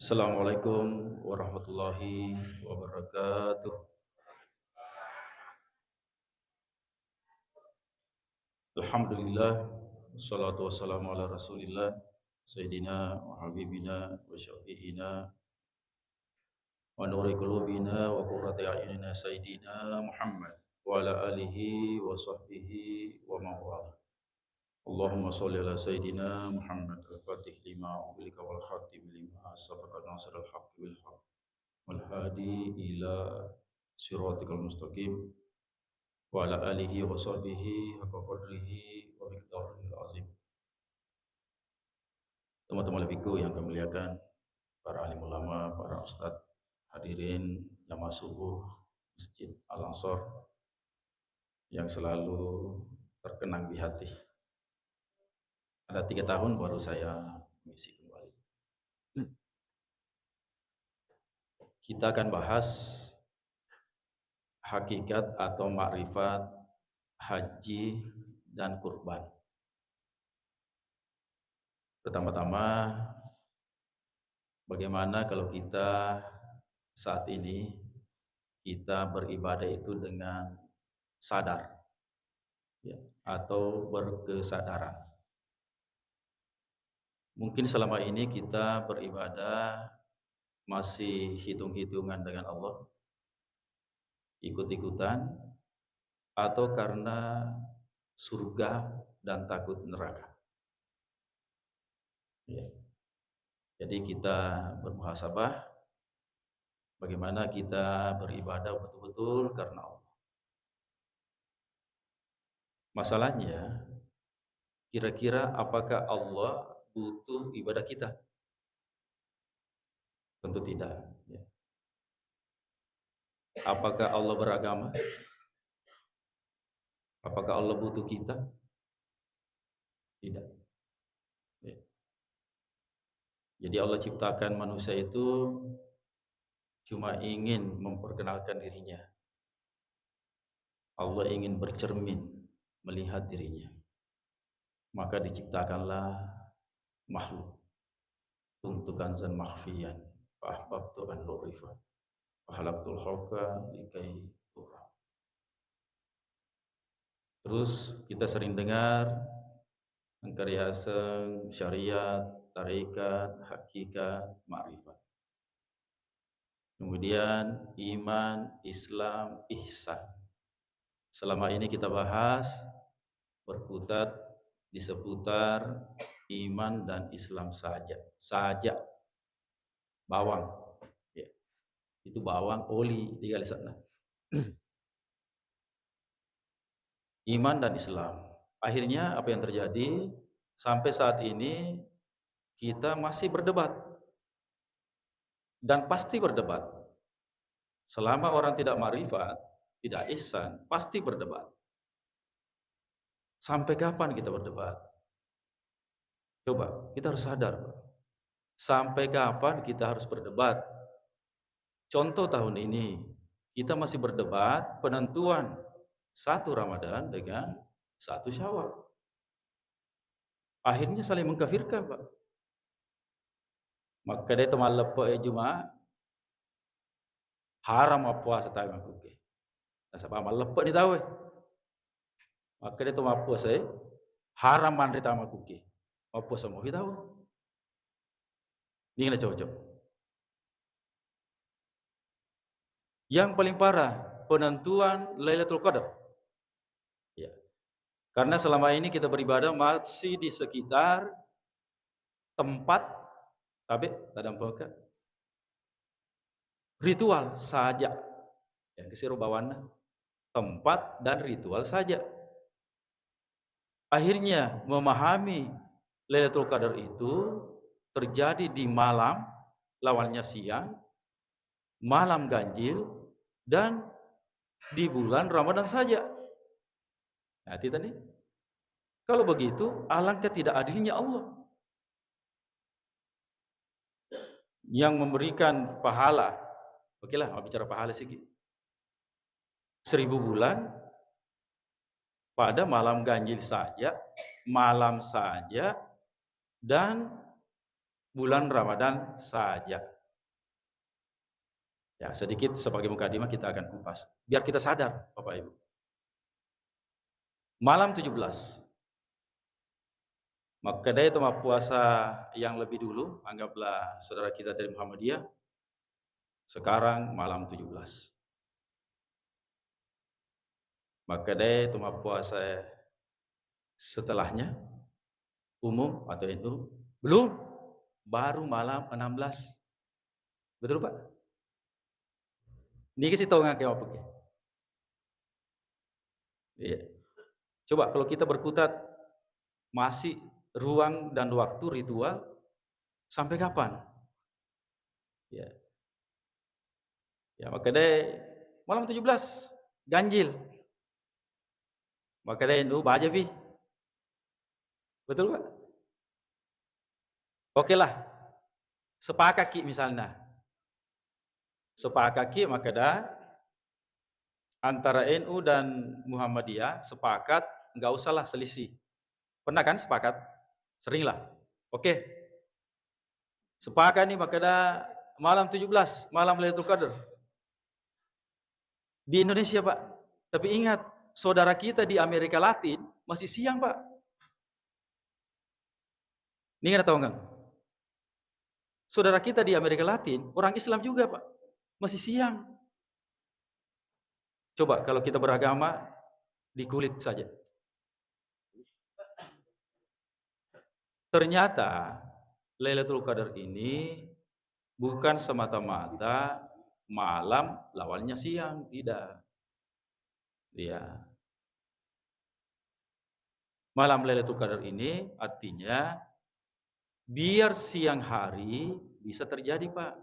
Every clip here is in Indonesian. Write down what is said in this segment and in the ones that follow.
Assalamualaikum warahmatullahi wabarakatuh. Alhamdulillah, wassalatu wassalamu ala rasulillah, Sayyidina wa habibina wa syafi'ina wa nuri qulubina wa qurrati a'yunina Sayyidina Muhammad wa ala alihi wa sahbihi wa mawala. Allahumma salli ala Sayyidina Muhammad al-Fatih lima ubilika wal khatim lima sabaqa nasr al-haqqi bil haqq wal hadi ila siratikal mustaqim wa ala alihi wa sahbihi haqqa qadrihi wa miqdarihil azim. Teman-teman lebiku yang kami muliakan, para alim ulama, para ustadz, hadirin jamaah subuh Masjid Al-Ansor yang selalu terkenang di hati. Ada 3 tahun baru saya mengisi kembali. Kita akan bahas hakikat atau makrifat haji dan kurban. Pertama-tama, bagaimana kalau kita saat ini kita beribadah itu dengan sadar, ya, atau berkesadaran. Mungkin selama ini kita beribadah masih hitung-hitungan dengan Allah, ikut-ikutan, atau karena surga dan takut neraka. Ya. Jadi kita bermuhasabah bagaimana kita beribadah betul-betul karena Allah. Masalahnya, kira-kira apakah Allah butuh ibadah kita? Tentu tidak. Ya. Apakah Allah beragama? Apakah Allah butuh kita? Tidak. Ya. Jadi Allah ciptakan manusia itu cuma ingin memperkenalkan dirinya. Allah ingin bercermin melihat dirinya. Maka diciptakanlah makhluk untuk kanzan makhfiyan. Fa'ahbabtu an nurifa. Fahalaktul khalqa likai turah. Terus kita sering dengar angkariaseng syariat, tarikat, hakikat, ma'rifat. Kemudian iman, Islam, ihsan. Selama ini kita bahas berkutat di seputar iman dan Islam saja. Bawang. Ya. Itu bawang, oli, tiga sana. Iman dan Islam. Akhirnya apa yang terjadi? Sampai saat ini kita masih berdebat. Dan pasti berdebat. Selama orang tidak ma'rifat, tidak ihsan, pasti berdebat. Sampai kapan kita berdebat? Coba, kita harus sadar. Sampai kapan kita harus berdebat? Contoh tahun ini, kita masih berdebat penentuan 1 Ramadan dengan 1 Syawal. Akhirnya saling mengkafirkan, Pak. Maka dia teman lepo Jumat haram apa puasa tahu aku ke. Nasab amal lepo ni tahu. Maka dia teman puasa haram man rita aku ke. Apa sama kita tahu. Ini coba. Yang paling parah penentuan Lailatul Qadar. Ya. Karena selama ini kita beribadah masih di sekitar tempat tapi tadampaka ritual saja. Yang kesiru bawana tempat dan ritual saja. Akhirnya memahami Lailatul Qadar itu terjadi di malam, lawannya siang, malam ganjil, dan di bulan Ramadan saja. Nah, tadi. Kalau begitu, alangkah tidak adilnya Allah yang memberikan pahala. Oke lah, mau bicara pahala sedikit. 1000 bulan pada malam ganjil saja, malam saja, dan bulan Ramadan saja. Ya, sedikit sebagai mukadimah kita akan kupas biar kita sadar, Bapak Ibu. Malam 17. Maka dari itu puasa yang lebih dulu, anggaplah saudara kita dari Muhammadiyah, sekarang malam 17. Maka dari itu puasa setelahnya, umum atau itu, belum, baru malam 16. Betul Pak? Ini kasih tahu ngake apa ke? Iya. Coba kalau kita berkutat masih ruang dan waktu ritual sampai kapan? Ya. Ya, maka deh malam 17 ganjil. Maka deh itu baca fi. Betul Pak? Oke lah. Sepakat ki misalnya. Sepakat ki maka dah antara NU dan Muhammadiyah sepakat enggak usahlah selisih. Pernah kan sepakat? Sering lah. Oke. Sepakat nih maka dah malam 17, malam Lailatul Qadar. Di Indonesia, Pak. Tapi ingat, saudara kita di Amerika Latin masih siang, Pak. Ini nggak tahu enggak? Saudara kita di Amerika Latin, orang Islam juga, Pak. Masih siang. Coba kalau kita beragama di kulit saja. Ternyata Lailatul Qadar ini bukan semata-mata malam lawannya siang, tidak. Ya. Malam Lailatul Qadar ini artinya biar siang hari bisa terjadi, Pak.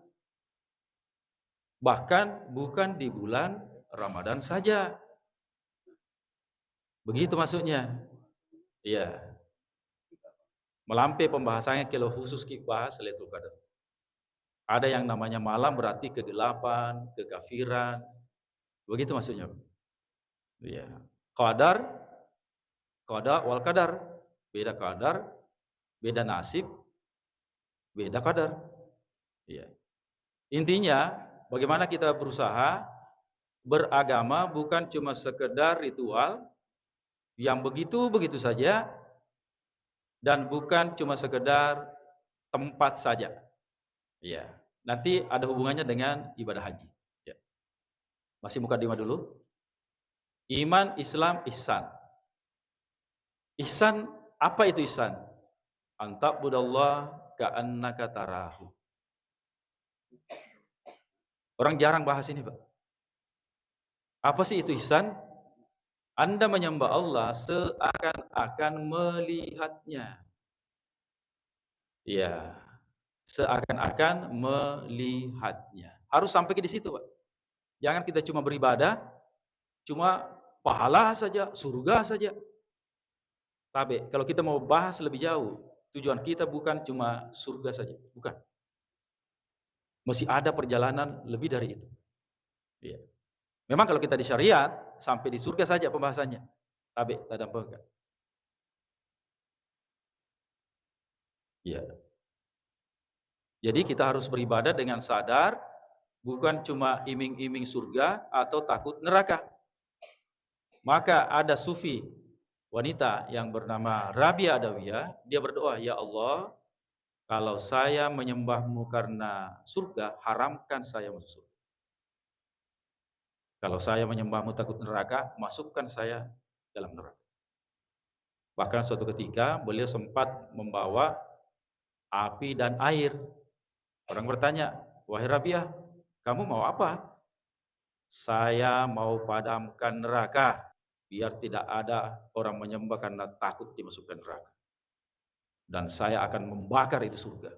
Bahkan bukan di bulan Ramadan saja. Begitu maksudnya. Iya. Melampaui pembahasannya kalau khusus kita bahas Lailatul Qadar. Ada yang namanya malam berarti kegelapan, kekafiran. Begitu maksudnya. Iya. Qadar, qada wal qadar. Beda qadar, beda nasib, beda qadar. Iya. Intinya bagaimana kita berusaha beragama bukan cuma sekedar ritual yang begitu-begitu saja dan bukan cuma sekedar tempat saja. Ya, nanti ada hubungannya dengan ibadah haji. Ya. Masih mukadimah dulu. Iman, Islam, ihsan. Ihsan, apa itu ihsan? Anta'budallah ka'annaka tarahu. Orang jarang bahas ini, Pak. Apa sih itu ihsan? Anda menyembah Allah seakan-akan melihatnya. Ya, seakan-akan melihatnya. Harus sampai ke di situ, Pak. Jangan kita cuma beribadah, cuma pahala saja, surga saja. Tapi kalau kita mau bahas lebih jauh, tujuan kita bukan cuma surga saja, bukan. Masih ada perjalanan lebih dari itu. Ya. Memang kalau kita di syariat, sampai di surga saja pembahasannya. Tapi tak ada apa. Ya. Jadi kita harus beribadah dengan sadar, bukan cuma iming-iming surga atau takut neraka. Maka ada sufi wanita yang bernama Rabia Adawiyah, dia berdoa, "Ya Allah, kalau saya menyembahmu karena surga, haramkan saya masuk surga. Kalau saya menyembahmu takut neraka, masukkan saya dalam neraka." Bahkan suatu ketika beliau sempat membawa api dan air. Orang bertanya, "Wahai Rabiah, kamu mau apa?" "Saya mau padamkan neraka, biar tidak ada orang menyembah karena takut dimasukkan neraka. Dan saya akan membakar itu surga,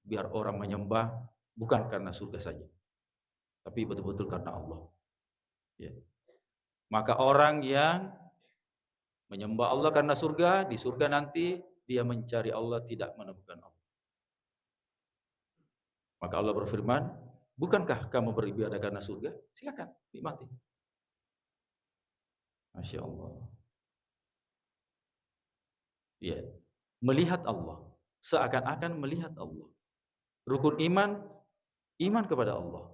biar orang menyembah bukan karena surga saja, tapi betul-betul karena Allah." Ya. Maka orang yang menyembah Allah karena surga, di surga nanti dia mencari Allah tidak menemukan Allah. Maka Allah berfirman, "Bukankah kamu beribadah karena surga? Silakan, nikmati." Masya Allah. Ya, melihat Allah. seakan-akan melihat Allah. Rukun iman, iman kepada Allah.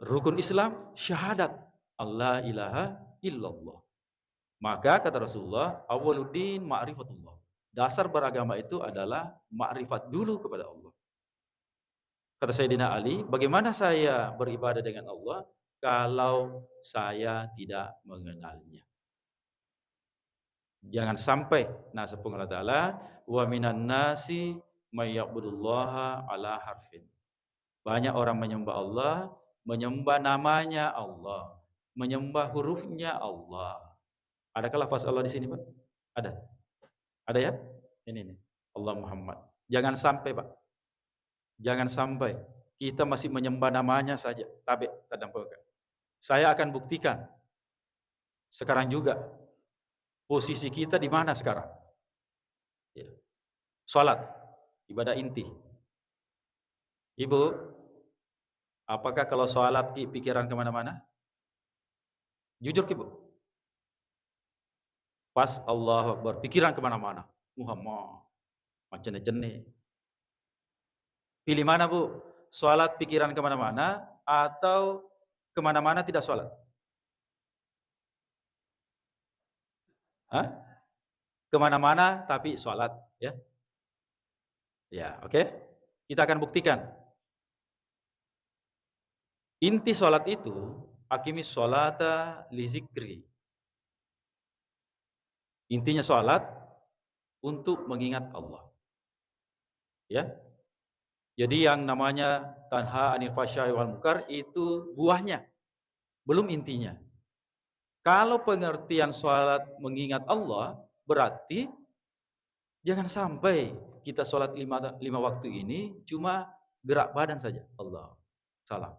Rukun Islam, syahadat Allah ilaha illallah. Maka kata Rasulullah, awwaluddin ma'rifatullah. Dasar beragama itu adalah ma'rifat dulu kepada Allah. Kata Sayyidina Ali, bagaimana saya beribadah dengan Allah kalau saya tidak mengenalnya? Jangan sampai, nah subhanahu wa ta'ala, wa minan nasi may ya'budullaha ala harfin. Banyak orang menyembah Allah, menyembah namanya Allah, menyembah hurufnya Allah. Adakah lafaz Allah di sini, Pak? Ada. Ada ya? Ini. Allah Muhammad. Jangan sampai, Pak. Jangan sampai kita masih menyembah namanya saja. Tabe, tadang pegang. Saya akan buktikan sekarang juga posisi kita di mana sekarang. Ya. Salat, ibadah inti. Ibu, apakah kalau salat pikiran kemana-mana? Jujur, Ibu. Pas Allahu Akbar, pikiran kemana-mana. Muhammad, macam-macam. Pilih mana, Bu? Salat pikiran kemana-mana atau kemana-mana tidak salat? Hah? Kemana-mana tapi salat, ya? Ya, oke. Kita akan buktikan. Inti salat itu, aqimis sholata li zikri. Intinya salat untuk mengingat Allah. Ya. Jadi yang namanya tanha anil fahsya'i wal munkar itu buahnya, belum intinya. Kalau pengertian salat mengingat Allah, berarti jangan sampai kita salat lima waktu ini cuma gerak badan saja. Allah. Salah.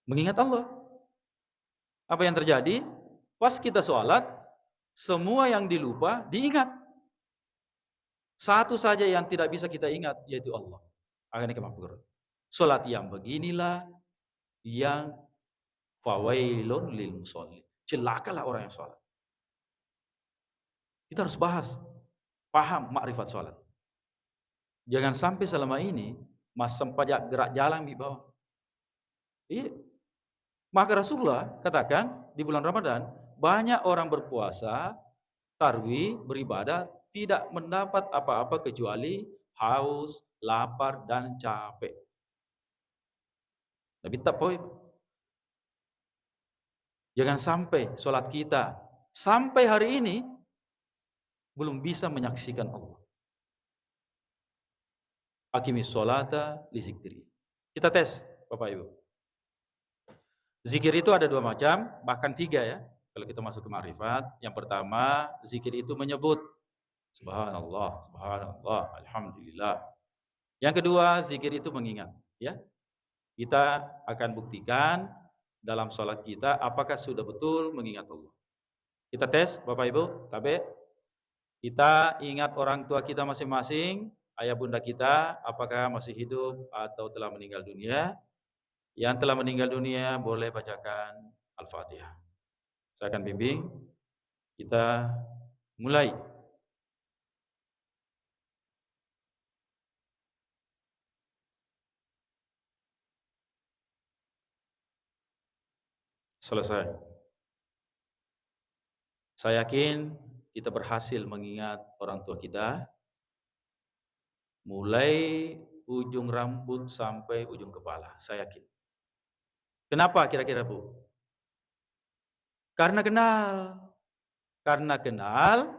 Mengingat Allah. Apa yang terjadi? Pas kita salat, semua yang dilupa diingat. Satu saja yang tidak bisa kita ingat, yaitu Allah. Akhirnya kemakmur. Salat yang beginilah yang fawailun lil musolli. Celakalah orang yang salat. Kita harus bahas, paham makrifat salat. Jangan sampai selama ini mas sempat gerak jalan di bawah. Iya. Maka Rasulullah katakan di bulan Ramadan banyak orang berpuasa, tarwih, beribadah tidak mendapat apa-apa kecuali haus, lapar dan capek. Tapi tak poin. Jangan sampai sholat kita sampai hari ini belum bisa menyaksikan Allah. Aqimis sholata li zikri. Kita tes, Bapak Ibu. Zikir itu ada dua macam, bahkan tiga ya. Kalau kita masuk ke makrifat, yang pertama zikir itu menyebut subhanallah, subhanallah, alhamdulillah. Yang kedua zikir itu mengingat, ya. Kita akan buktikan dalam sholat kita apakah sudah betul mengingat Allah. Kita tes, Bapak Ibu, tabe. Kita ingat orang tua kita masing-masing, ayah bunda kita, apakah masih hidup atau telah meninggal dunia. Yang telah meninggal dunia boleh bacakan Al-Fatihah. Saya akan bimbing. Kita mulai. Selesai. Saya yakin kita berhasil mengingat orang tua kita. Mulai ujung rambut sampai ujung kepala. Saya yakin. Kenapa kira-kira, Bu? Karena kenal. Karena kenal,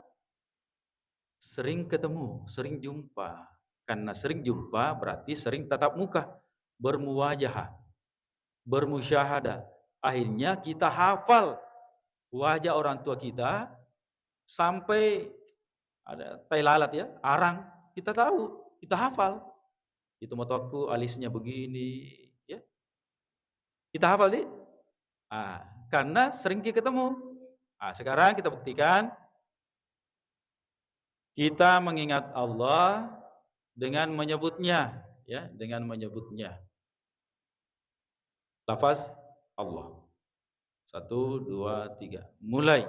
sering ketemu, sering jumpa. Karena sering jumpa berarti sering tatap muka, bermuwajahah, bermusyahadah. Akhirnya kita hafal wajah orang tua kita sampai ada tai lalat ya, arang. Kita tahu, kita hafal. Itu motoku alisnya begini, ya. Kita hafal deh. Karena sering kita ketemu. Sekarang kita buktikan kita mengingat Allah dengan menyebutnya, ya, dengan menyebutnya. Lafaz Allah. 1, 2, 3. Mulai.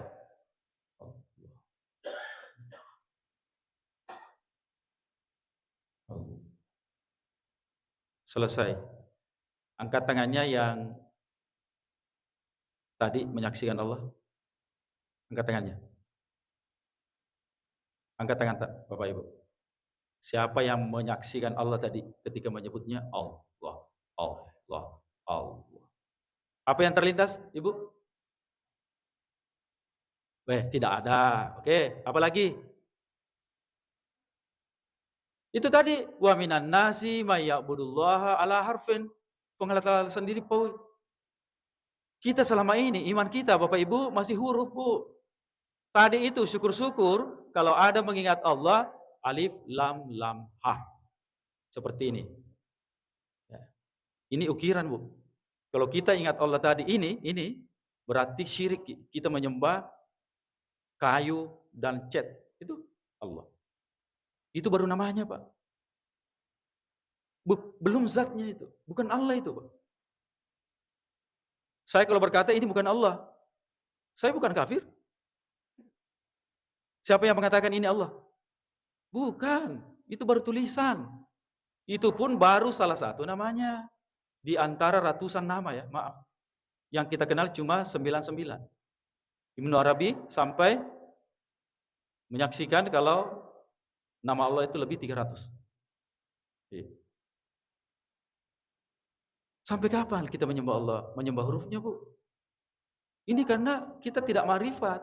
Selesai. Angkat tangannya yang tadi menyaksikan Allah. Angkat tangannya. Angkat tangan Bapak Ibu. Siapa yang menyaksikan Allah tadi ketika menyebutnya Allah, Allah, Allah. Apa yang terlintas, Ibu? Tidak ada. Oke, apa lagi? Itu tadi, wa minan nasi may ya'budullaha ala harfin. Penghalalan sendiri, Pak. Kita selama ini, iman kita, Bapak Ibu, masih huruf, Bu. Tadi itu syukur-syukur kalau ada mengingat Allah, alif, lam, ha. Seperti ini. Ya. Ini ukiran, Bu. Kalau kita ingat Allah tadi ini berarti syirik. Kita menyembah kayu dan cat. Itu Allah. Itu baru namanya, Pak. Belum zatnya itu. Bukan Allah itu, Pak. Saya kalau berkata ini bukan Allah, saya bukan kafir. Siapa yang mengatakan ini Allah? Bukan. Itu baru tulisan. Itu pun baru salah satu namanya. Di antara ratusan nama ya, maaf. Yang kita kenal cuma 99. Ibnu Arabi sampai menyaksikan kalau nama Allah itu lebih 300. Sampai kapan kita menyembah Allah? Menyembah hurufnya, Bu. Ini karena kita tidak ma'rifat.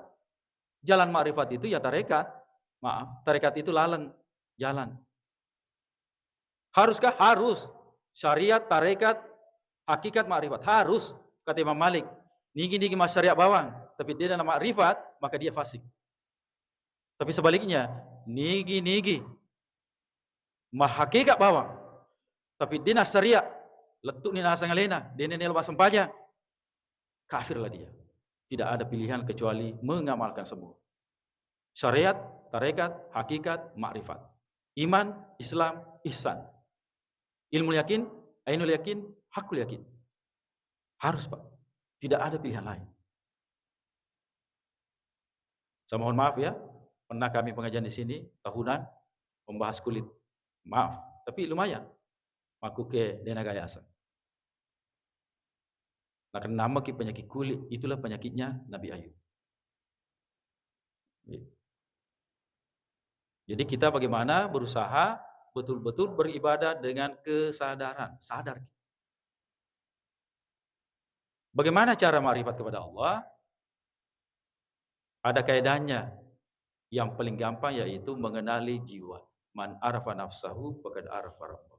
Jalan ma'rifat itu ya tarekat. Maaf, tarekat itu laleng, jalan. Haruskah? Harus. Syariat, tarekat, hakikat, ma'rifat. Harus. Kata Imam Malik. Nigi-nigi mas syariat bawang. Tapi dia dalam ma'rifat, maka dia fasik. Tapi sebaliknya, nigi-nigi mah hakikat bawang. Tapi dia nas syariat, letuk ni nasa ngalena, dia ni lepas sempanya. Kafirlah dia. Tidak ada pilihan kecuali mengamalkan semua. Syariat, tarekat, hakikat, ma'rifat. Iman, Islam, ihsan. Ilmu yakin, ainul yakin, hakul yakin. Harus, Pak. Tidak ada pilihan lain. Saya mohon maaf ya, pernah kami pengajian di sini tahunan membahas kulit. Maaf, tapi lumayan. Maku ke dena gayasan. Nah, karena nama penyakit kulit, itulah penyakitnya Nabi Ayub. Jadi kita bagaimana berusaha betul-betul beribadah dengan kesadaran, sadar. Bagaimana cara ma'rifat kepada Allah? Ada kaidahnya. Yang paling gampang yaitu mengenali jiwa. Man arafa nafsahu faqad arafa rabbahu.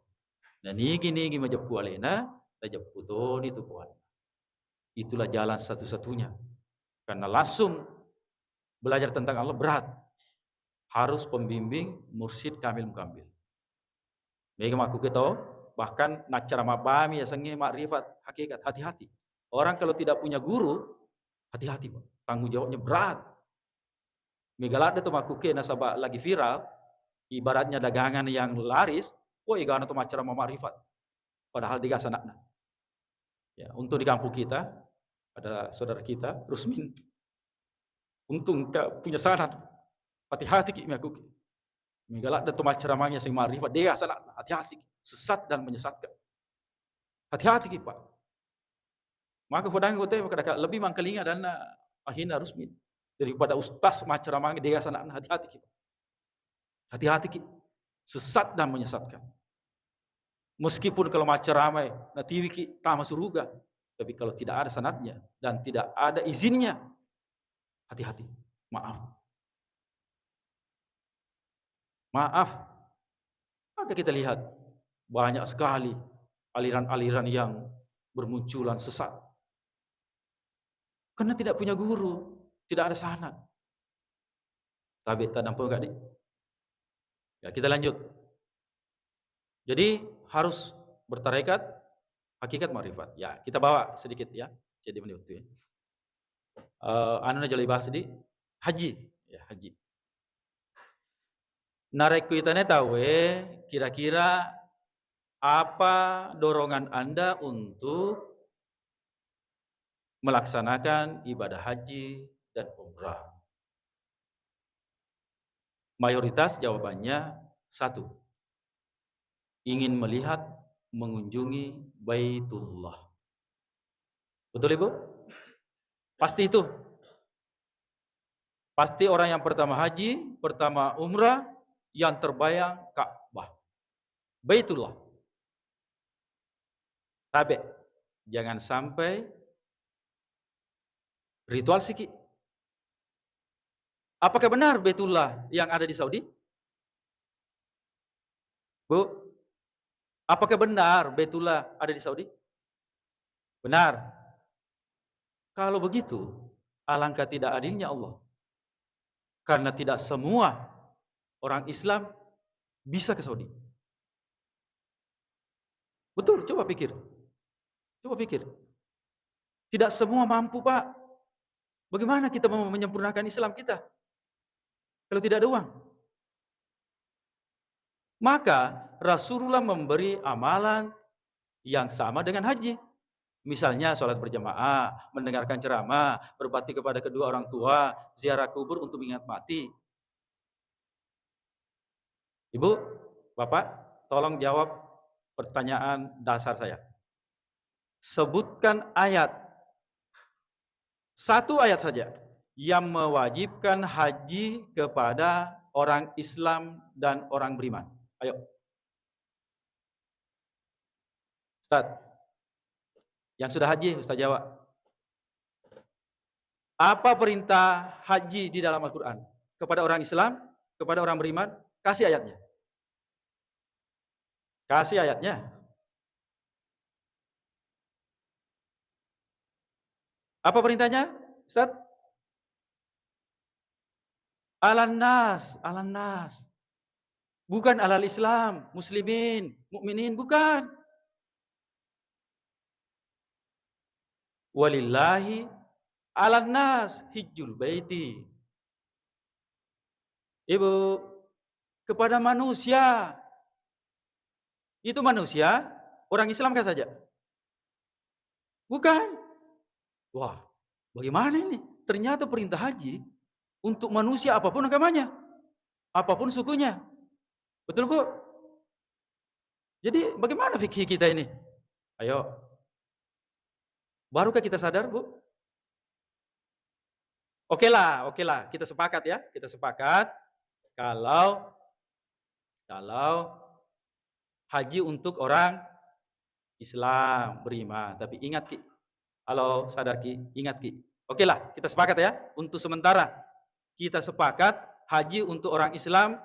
Dan nigi majapu alena, tajapu toni tu Tuhan. Itulah jalan satu-satunya. Karena langsung belajar tentang Allah berat. Harus pembimbing mursyid kamil mukambil. Mereka maku kita bahkan nacara mabami ya sengi makrifat hakikat, hati-hati. Orang kalau tidak punya guru, hati-hati, Pak. Tanggung jawabnya berat. Megalada tu maku ke nasabah lagi viral, ibaratnya dagangan yang laris, igana tu macara makrifat. Padahal di gasanakna. Ya, untuk di kampung kita ada saudara kita Rusmin. Untung punya sanad. Hati-hati ki aku. Megalada tu macaramanya sing makrifat dia sanakna. Hati-hati. Sesat dan menyesatkan. Hati-hati ki, Pak. Maka fodang kote lebih mangkelinga dan ahina Rusmin daripada ustaz macaramanya dia sanakna. Hati-hati ki. Hati-hati ki. Sesat dan menyesatkan. Meskipun kalau macaramai natiwi ki tama suruga, tapi kalau tidak ada sanadnya dan tidak ada izinnya, hati-hati. Maaf. Maka kita lihat banyak sekali aliran-aliran yang bermunculan sesat. Karena tidak punya guru, tidak ada sanad. Tapi tak nampak enggak, Dik? Ya, kita lanjut. Jadi harus bertarekat hakikat ma'rifat. Ya, kita bawa sedikit ya. Jadi menit itu ya. Anu jali bahas di haji, ya haji. Nareku itane tahu kira-kira apa dorongan Anda untuk melaksanakan ibadah haji dan umrah? Mayoritas jawabannya satu. Ingin melihat mengunjungi Baitullah. Betul Ibu? Pasti itu. Pasti orang yang pertama haji, pertama umrah, yang terbayang Ka'bah. Baitullah. Tapi jangan sampai ritual siki. Apakah benar Baitullah yang ada di Saudi? Bu, apakah benar Baitullah ada di Saudi? Benar. Kalau begitu, alangkah tidak adilnya Allah. Karena tidak semua orang Islam bisa ke Saudi. Betul, coba pikir. Coba pikir. Tidak semua mampu, Pak. Bagaimana kita mau menyempurnakan Islam kita kalau tidak ada uang? Maka Rasulullah memberi amalan yang sama dengan haji. Misalnya sholat berjamaah, mendengarkan ceramah, berbakti kepada kedua orang tua, ziarah kubur untuk mengingat mati. Ibu, Bapak, tolong jawab pertanyaan dasar saya. Sebutkan ayat, satu ayat saja, yang mewajibkan haji kepada orang Islam dan orang beriman. Ayo. Ustaz, yang sudah haji, Ustaz jawab. Apa perintah haji di dalam Al-Quran? Kepada orang Islam, kepada orang beriman, kasih ayatnya. Kasih ayatnya. Apa perintahnya, Ustaz? Alan nas. Bukan alal Islam, muslimin, mukminin, bukan. Walillahi alan nas hijjul baiti. Ibu, kepada manusia. Itu manusia, orang Islam kan saja? Bukan. Wah, bagaimana ini? Ternyata perintah haji untuk manusia apapun agamanya, apapun sukunya. Betul, Bu? Jadi bagaimana fikih kita ini? Ayo. Barukah kita sadar, Bu? Oke lah, kita sepakat ya. Kita sepakat kalau haji untuk orang Islam beriman. Tapi ingat Ki, kalau sadar Ki, ingat Ki. Oke lah, kita sepakat ya. Untuk sementara kita sepakat haji untuk orang Islam,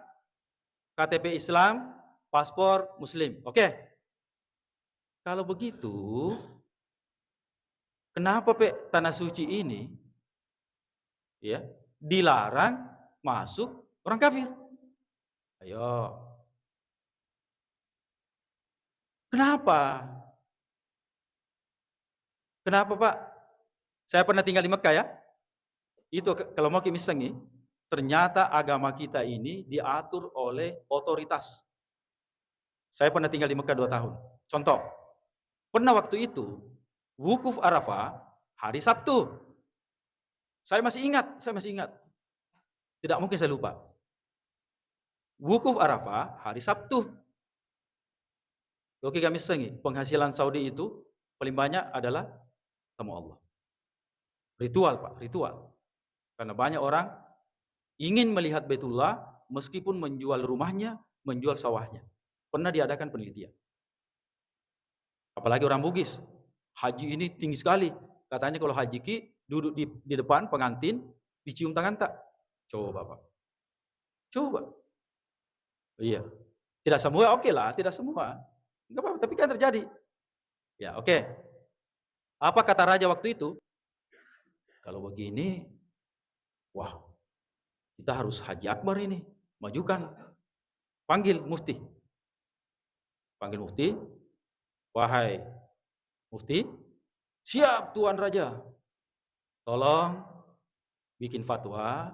KTP Islam, paspor Muslim. Oke. Kalau begitu, kenapa tanah suci ini ya dilarang masuk orang kafir? Ayo. Kenapa? Kenapa, Pak? Saya pernah tinggal di Mekah ya. Itu kalau mau kimisengi, ternyata agama kita ini diatur oleh otoritas. Saya pernah tinggal di Mekah 2 tahun. Contoh, pernah waktu itu wukuf Arafah hari Sabtu. Saya masih ingat. Tidak mungkin saya lupa. Wukuf Arafah hari Sabtu. Oke, kami sengi, penghasilan Saudi itu paling banyak adalah tamu Allah. Ritual, Pak, ritual. Karena banyak orang ingin melihat Baitullah meskipun menjual rumahnya, menjual sawahnya. Pernah diadakan penelitian. Apalagi orang Bugis. Haji ini tinggi sekali. Katanya kalau haji ki duduk di depan pengantin, dicium tangan tak? Coba, Pak. Coba. Iya. Tidak semua, oke lah, tidak semua. Enggak apa-apa, tapi kan terjadi. Ya, oke. Apa kata raja waktu itu? Kalau begini, wah, kita harus haji akbar ini. Majukan. Panggil mufti. Panggil mufti. Wahai mufti, siap Tuan Raja. Tolong bikin fatwa,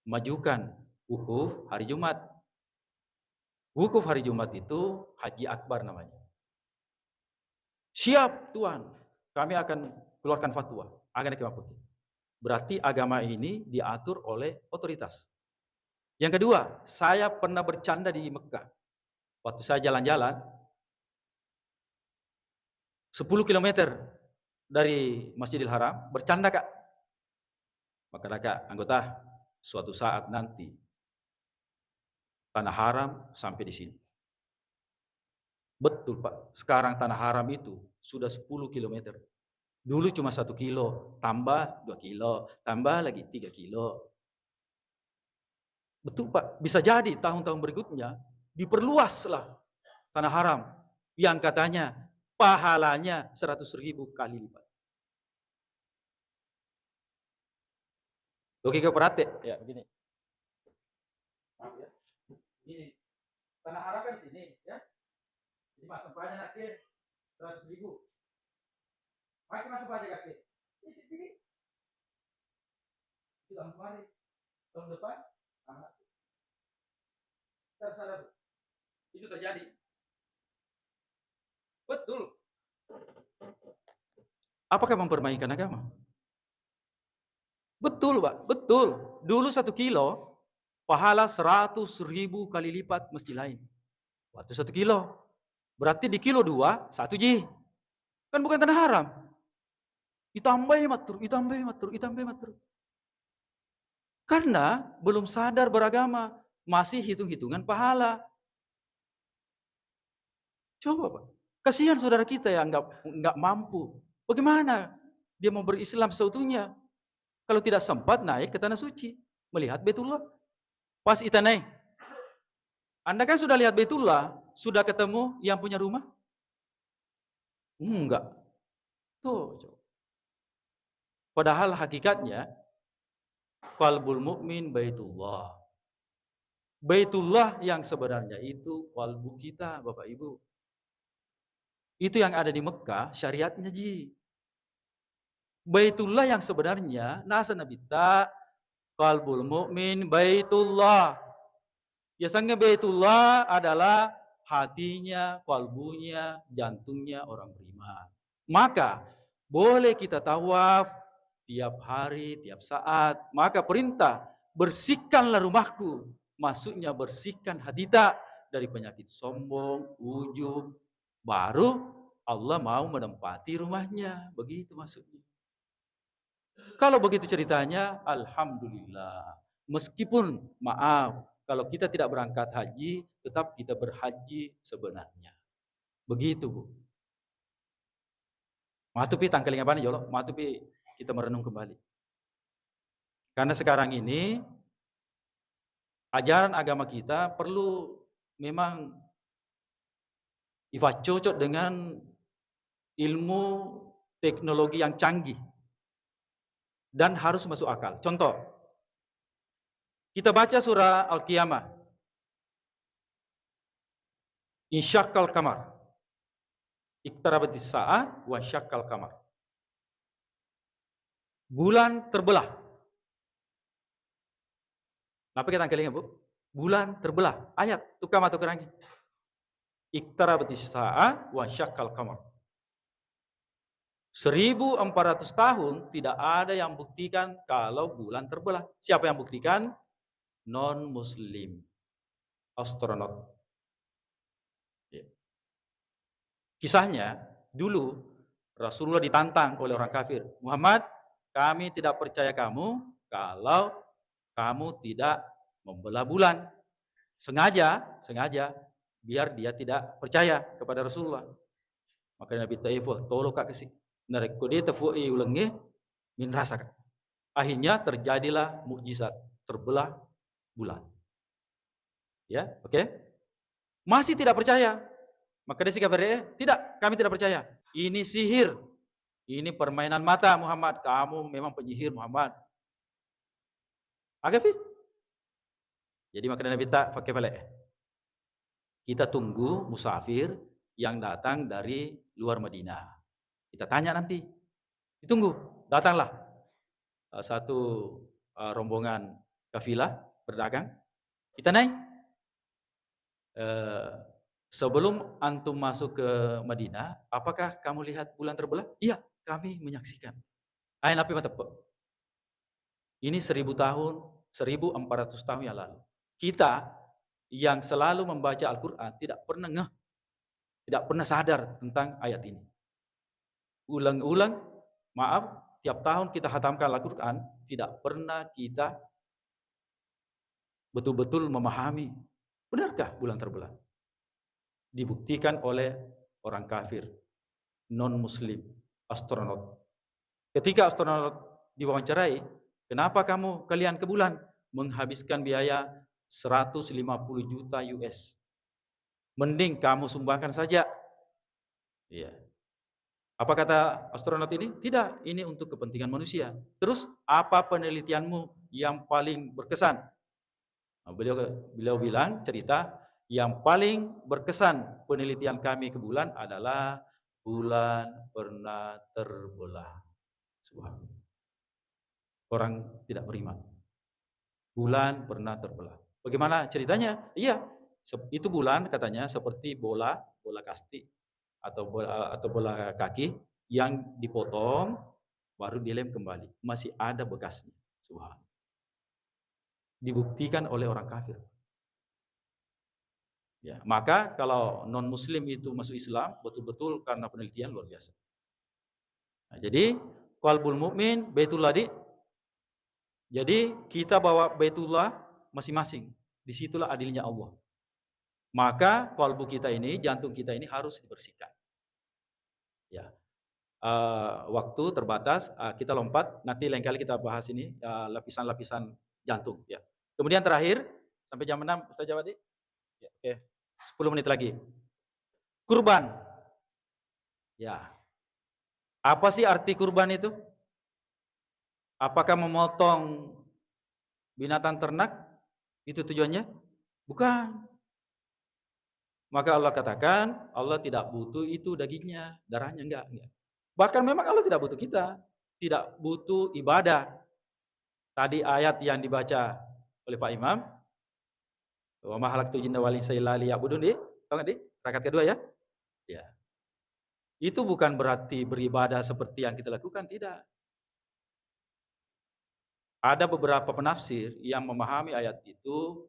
majukan wukuf hari Jumat. Wukuf hari Jumat itu haji akbar namanya. Siap Tuan, kami akan keluarkan fatwa. Berarti agama ini diatur oleh otoritas. Yang kedua, saya pernah bercanda di Mekah. Waktu saya jalan-jalan, 10 kilometer dari Masjidil Haram, bercanda Kak. Maka Kak, anggota, suatu saat nanti tanah haram sampai di sini. Betul Pak, sekarang tanah haram itu sudah 10 kilometer. Dulu cuma 1 kilo, tambah 2 kilo, tambah lagi 3 kilo. Betul Pak, bisa jadi tahun-tahun berikutnya diperluaslah tanah haram yang katanya pahalanya 100.000 kali lipat. Logika praktek, ya begini. Ini tanah haram kan di sini, ya. Jadi masuk sampahnya nanti 100.000. Pakai masuk aja kaki. Ini sini. Tahun kemarin, tahun depan, anak. Sadar. Itu terjadi. Betul. Apakah mempermainkan agama? Betul, Pak. Betul. Dulu 1 kilo, pahala 100.000 kali lipat mesti lain. Waktu 1 kilo. Berarti di kilo 2, 1 ji. Kan bukan tanah haram. Ditambah matur. Karena belum sadar beragama. Masih hitung-hitungan pahala. Coba Pak. Kasihan saudara kita yang nggak mampu. Bagaimana dia mau berislam seutuhnya? Kalau tidak sempat naik ke tanah suci. Melihat Baitullah. Pas kita naik. Anda kan sudah lihat Baitullah. Sudah ketemu yang punya rumah? Enggak. Tuh. Padahal hakikatnya. Qalbul mu'min Baitullah. Baitullah yang sebenarnya itu qalbu kita Bapak Ibu. Itu yang ada di Mekah, syariatnya ji. Baitullah yang sebenarnya, nasa Nabi ta, qalbul mu'min Baitullah. Biasanya Baitullah adalah hatinya, kalbunya, jantungnya orang beriman. Maka boleh kita tawaf tiap hari, tiap saat. Maka perintah, bersihkanlah rumahku. Maksudnya bersihkan hati tak dari penyakit sombong, ujub. Baru Allah mau menempati rumahnya. Begitu maksudnya. Kalau begitu ceritanya, alhamdulillah. Meskipun maaf, kalau kita tidak berangkat haji, tetap kita berhaji sebenarnya. Begitu Bu. Matupi tangkeling apa nih Jolo? Matupi kita merenung kembali. Karena sekarang ini ajaran agama kita perlu memang cocok dengan ilmu teknologi yang canggih dan harus masuk akal. Contoh, kita baca surah Al-Qiyamah. Insyaqqal qamar. Iqtarabatis sa'ah wa syaqqal qamar. Bulan terbelah. Napa kita angkelnya, Bu? Bulan terbelah. Ayat tukam atau kerangi. Iqtarabatis sa'ah wa syaqqal qamar. 1400 tahun tidak ada yang buktikan kalau bulan terbelah. Siapa yang buktikan? Non-muslim. Astronot. Kisahnya, dulu Rasulullah ditantang oleh orang kafir. Muhammad, kami tidak percaya kamu kalau kamu tidak membelah bulan. Sengaja biar dia tidak percaya kepada Rasulullah. Maka Nabi Taifah tolong kak kasih. Narekode tefu'i ulangi min rasakan. Akhirnya terjadilah mukjizat terbelah bulan. Ya, oke? Masih tidak percaya. Maka dia sikap tidak, kami tidak percaya. Ini sihir. Ini permainan mata Muhammad. Kamu memang penyihir Muhammad. Agafi. Jadi maka Nabi tak pakai balik. Kita tunggu musafir yang datang dari luar Madinah. Kita tanya nanti. Ditunggu. Datanglah satu rombongan kafilah berdagang. Kita naik. Sebelum antum masuk ke Madinah, apakah kamu lihat bulan terbelah? Iya, kami menyaksikan. Ain api mata. Ini 1000 tahun, 1400 tahun yang lalu. Kita yang selalu membaca Al-Quran tidak pernah sadar tentang ayat ini. ulang-ulang, maaf, tiap tahun kita khatamkan Al-Quran, tidak pernah kita betul-betul memahami, benarkah bulan terbelah? Dibuktikan oleh orang kafir, non-muslim, astronot. Ketika astronot diwawancarai, kenapa kalian ke bulan? Menghabiskan biaya 150 juta US. Mending kamu sumbangkan saja. Iya. Apa kata astronot ini? Tidak, ini untuk kepentingan manusia. Terus, apa penelitianmu yang paling berkesan? Nah, beliau bilang, cerita, yang paling berkesan penelitian kami ke bulan adalah bulan pernah terbelah. Subhanallah. Orang tidak beriman. Bulan pernah terbelah. Bagaimana ceritanya? Iya, itu bulan katanya seperti bola kasti atau bola kaki yang dipotong baru dilem kembali. Masih ada bekasnya. Subhanallah. Dibuktikan oleh orang kafir. Ya, maka kalau non muslim itu masuk Islam betul-betul karena penelitian luar biasa. Nah, jadi qalbul mukmin baitullah di. Jadi kita bawa baitullah masing-masing. Disitulah adilnya Allah. Maka qalbu kita ini, jantung kita ini harus dibersihkan. Ya. Waktu terbatas, kita lompat. Nanti lain kali kita bahas ini lapisan-lapisan jantung. Ya. Kemudian terakhir sampai jam 6 Ustaz Jawadi. Ya, oke. 10 menit lagi. Kurban. Ya. Apa sih arti kurban itu? Apakah memotong binatang ternak? Itu tujuannya? Bukan. Maka Allah katakan, Allah tidak butuh itu dagingnya, darahnya enggak. Bahkan memang Allah tidak butuh kita, tidak butuh ibadah. Tadi ayat yang dibaca oleh Pak Imam, wa ma khalaqtul jinna wal insa illa liya'budun, tahu enggak, rakaat kedua ya? Ya. Itu bukan berarti beribadah seperti yang kita lakukan, tidak. Ada beberapa penafsir yang memahami ayat itu,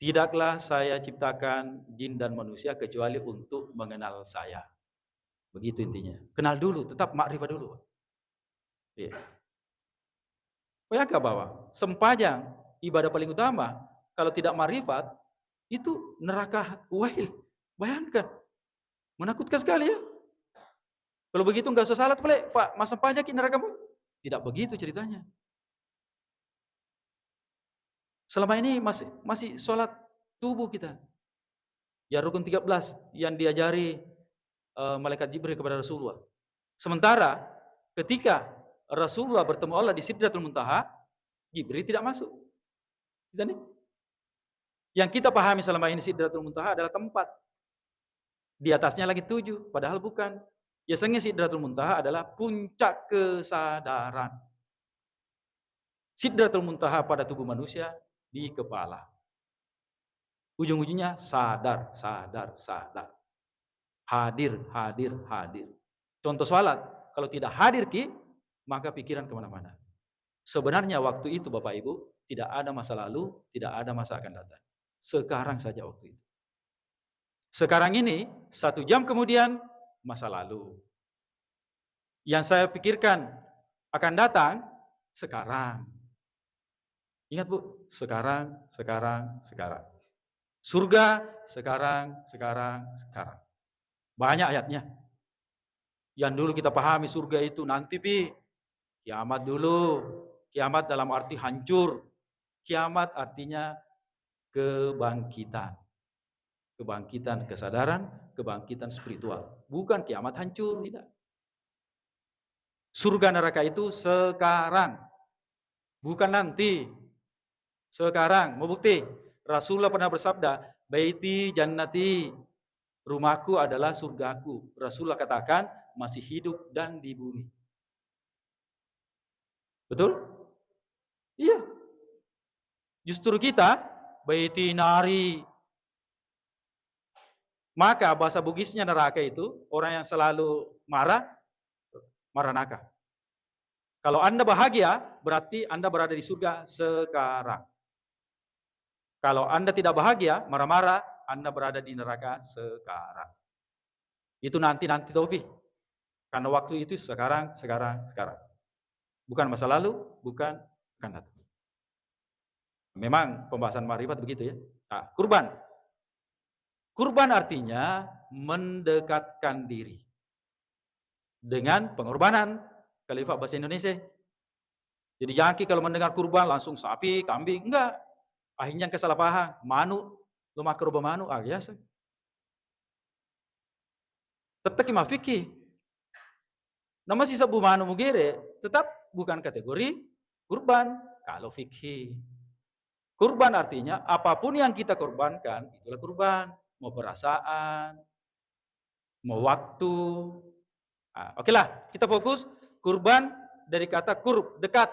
tidaklah saya ciptakan jin dan manusia kecuali untuk mengenal saya. Begitu intinya. Kenal dulu, tetap makrifat dulu. Iya. Bayangkan bahwa sempajang ibadah paling utama, kalau tidak makrifat, itu neraka wail. Bayangkan. Menakutkan sekali ya. Kalau begitu enggak usah salat, Pak. Masa pajak nerakamu? Tidak begitu ceritanya. Selama ini masih sholat tubuh kita. Ya rukun 13 yang diajari malaikat Jibril kepada Rasulullah. Sementara ketika Rasulullah bertemu Allah di Sidratul Muntaha, Jibril tidak masuk. Yang kita pahami selama ini Sidratul Muntaha adalah tempat. Di atasnya lagi 7, padahal bukan. Biasanya Sidratul Muntaha adalah puncak kesadaran. Sidratul Muntaha pada tubuh manusia di kepala. Ujung-ujungnya sadar. Hadir. Contoh salat, kalau tidak hadir maka pikiran kemana-mana. Sebenarnya waktu itu Bapak Ibu, tidak ada masa lalu, tidak ada masa akan datang. Sekarang saja waktu itu. Sekarang ini, 1 jam kemudian, masa lalu. Yang saya pikirkan akan datang, sekarang. Ingat Bu, sekarang. Surga, sekarang. Banyak ayatnya. Yang dulu kita pahami surga itu nanti kiamat dulu. Kiamat dalam arti hancur. Kiamat artinya kebangkitan. Kebangkitan kesadaran, kebangkitan spiritual. Bukan kiamat hancur, tidak. Surga neraka itu sekarang. Bukan nanti. Sekarang, mau bukti? Rasulullah pernah bersabda, baiti jannati, rumahku adalah surgaku. Rasulullah katakan, masih hidup dan di bumi. Betul? Iya. Justru kita, baiti nari. Maka bahasa Bugisnya neraka itu, orang yang selalu marah naka. Kalau Anda bahagia, berarti Anda berada di surga sekarang. Kalau Anda tidak bahagia, marah-marah, Anda berada di neraka sekarang. Itu nanti Taufi. Karena waktu itu sekarang. Bukan masa lalu, bukan akan datang. Memang pembahasan marifat begitu ya. Nah, kurban. Kurban artinya mendekatkan diri dengan pengorbanan. Khalifah bahasa Indonesia. Jadi jangan kalau mendengar kurban langsung sapi, kambing, enggak. Akhirnya kesalah paham, manu, lumah keruba manu, biasa. Tetap kima fikih. Nama si sabu manu mugere tetap bukan kategori kurban kalau fikih. Kurban artinya apapun yang kita korbankan itulah kurban. Mau perasaan, mau waktu. Nah, oke lah, kita fokus kurban dari kata kurb, dekat.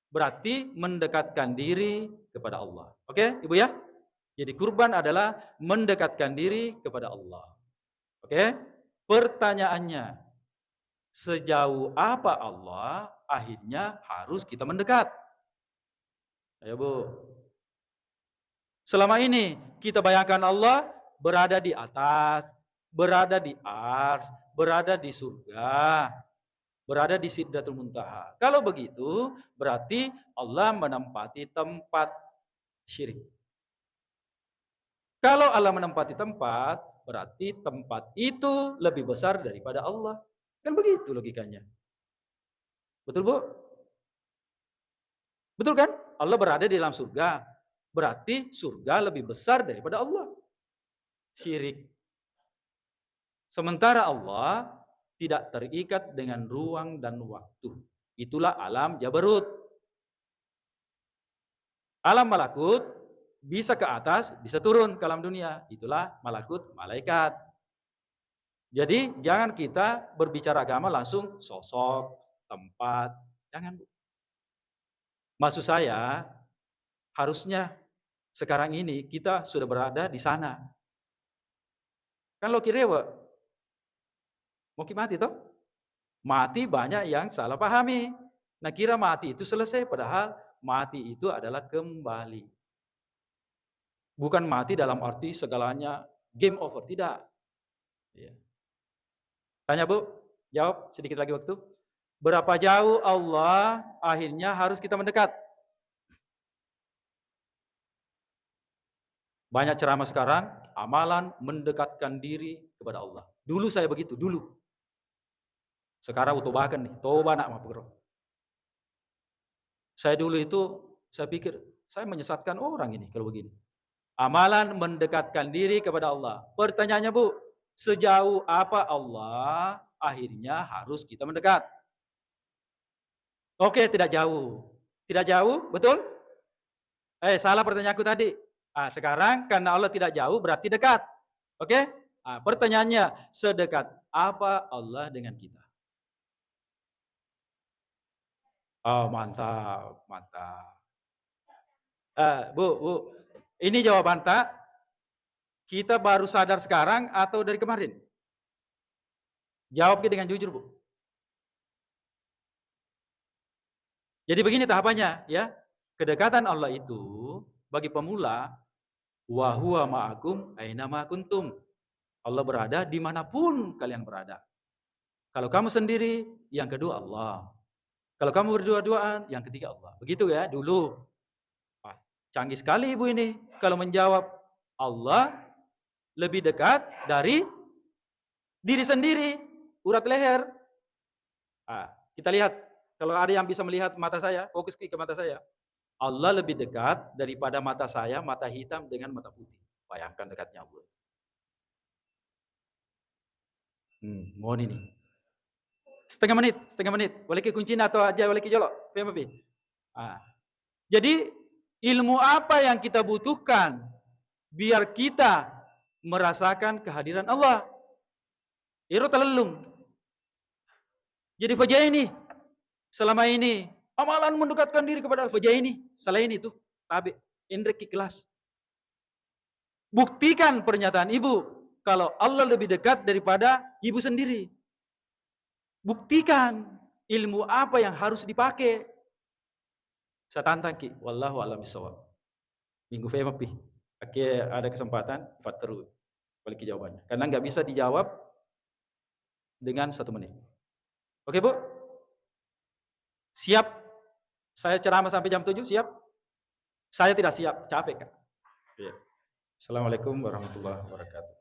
Berarti mendekatkan diri kepada Allah. Oke, Ibu ya? Jadi kurban adalah mendekatkan diri kepada Allah. Oke? Pertanyaannya, sejauh apa Allah akhirnya harus kita mendekat? Ayo Bu. Selama ini kita bayangkan Allah berada di atas, berada di ars, berada di surga, berada di Sidratul Muntaha. Kalau begitu, berarti Allah menempati tempat syirik. Kalau Allah menempati tempat, berarti tempat itu lebih besar daripada Allah. Kan begitu logikanya. Betul Bu? Betul kan? Allah berada di dalam surga. Berarti surga lebih besar daripada Allah. Syirik. Sementara Allah tidak terikat dengan ruang dan waktu. Itulah alam Jabarut. Alam malakut bisa ke atas, bisa turun ke alam dunia. Itulah malakut, malaikat. Jadi jangan kita berbicara agama langsung sosok, tempat. Jangan. Maksud saya, harusnya sekarang ini kita sudah berada di sana. Kan lo kira mau mati toh? Mati banyak yang salah pahami. Nah kira mati itu selesai, padahal mati itu adalah kembali. Bukan mati dalam arti segalanya game over, tidak. Ya. Tanya Bu, jawab sedikit lagi waktu. Berapa jauh Allah akhirnya harus kita mendekat? Banyak ceramah sekarang, amalan mendekatkan diri kepada Allah. Dulu saya begitu, dulu. Sekarang utobakan nih, toba nak mapugro. Saya dulu itu, saya pikir, saya menyesatkan orang ini kalau begini. Amalan mendekatkan diri kepada Allah. Pertanyaannya Bu, sejauh apa Allah akhirnya harus kita mendekat? Oke, tidak jauh. Tidak jauh, betul? Salah pertanyaanku tadi. Sekarang karena Allah tidak jauh berarti dekat. Oke? Pertanyaannya, sedekat apa Allah dengan kita? Oh, mantap, mantap. Bu, ini jawaban tak? Kita baru sadar sekarang atau dari kemarin? Jawabnya dengan jujur, Bu. Jadi begini tahapannya, ya. Kedekatan Allah itu bagi pemula, wa huwa ma'akum aina ma kuntum. Allah berada dimanapun kalian berada. Kalau kamu sendiri, yang kedua Allah. Kalau kamu berdua-duaan, yang ketiga Allah. Begitu ya dulu. Canggih sekali Ibu ini. Kalau menjawab Allah lebih dekat dari diri sendiri, urat leher. Kita lihat, kalau ada yang bisa melihat mata saya, fokus ke mata saya. Allah lebih dekat daripada mata saya, mata hitam dengan mata putih. Bayangkan dekatnya Allah. Mohon ini. Setengah menit. Boleh ke kuncina atau aja boleh ke jolok. Jadi ilmu apa yang kita butuhkan biar kita merasakan kehadiran Allah? Iro telelung. Jadi fajah ini selama ini amalan mendekatkan diri kepada fajah ini. Selain itu, tabi indrek ikhlas. Buktikan pernyataan ibu kalau Allah lebih dekat daripada ibu sendiri. Buktikan ilmu apa yang harus dipakai. Saya tantang ki, wallahu a'lam bishawab. Minggu FEMAPI. Oke, ada kesempatan, terus balik jawabannya. Karena nggak bisa dijawab dengan 1 menit. Oke Bu? Siap? Saya ceramah sampai jam 7, siap? Saya tidak siap, capek Kak. Assalamualaikum warahmatullahi wabarakatuh.